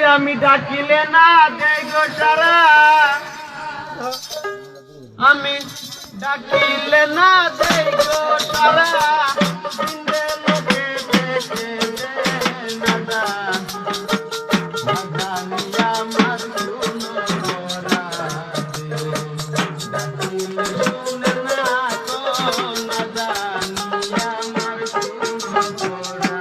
আমি ডাকিলে না দেই গো সারা আমি ডাকিলে না দেই গো সারা দিনে লোকে দেখে নাদা নাদানিয়া আমার শুনো গোরা ডাকিলে শুনে না তো নাদানিয়া আমার শুনো গোরা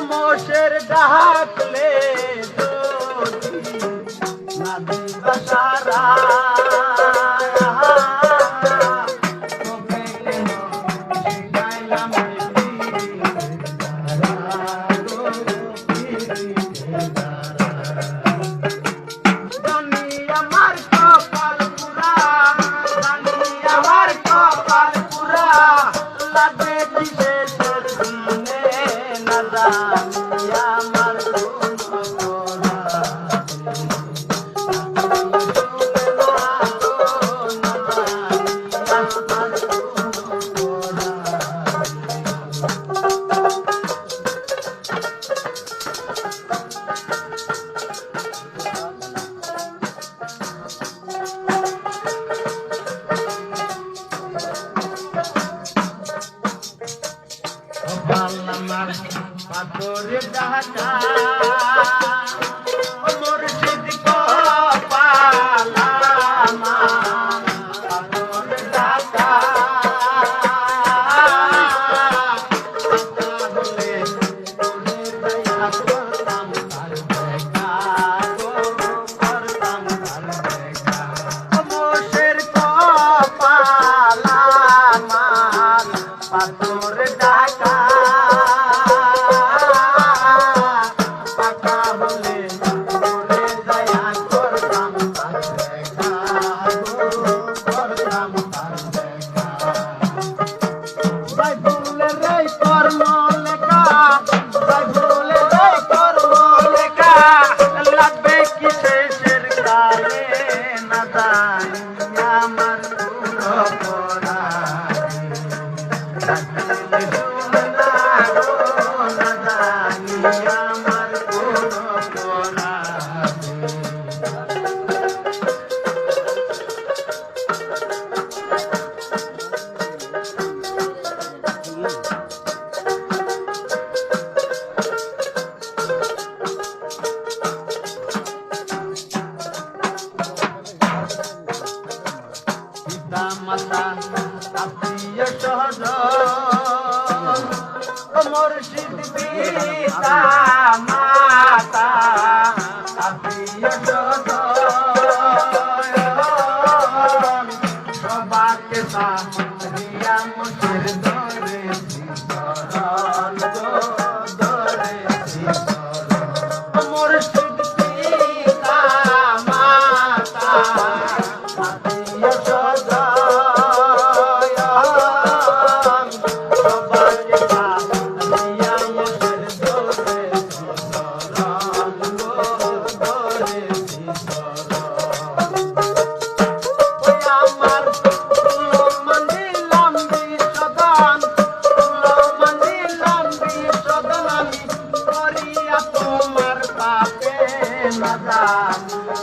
মোশের ডাকলে নদী বসারা আমার কপাল পুরা আমার কপাল পুরা লাগে কিসের দিনে নাদা আমার আমার পাথরে ঢাকা মুর্শিদ কপালা পাথরে ঢাকা হলে দয়া করতাম তার দেখা করতাম তার দেখা মোশের কপালা পাথরে ঢাকা মুর্শিদ পিতা মাতা আত্মীয় স্বজন সবাকে সাথিয়া মুর্শিদ ধরে শরণ ধরে মুর্শিদ পিতা মাতা আত্মীয় স্বজন তোমার পাপে নাদান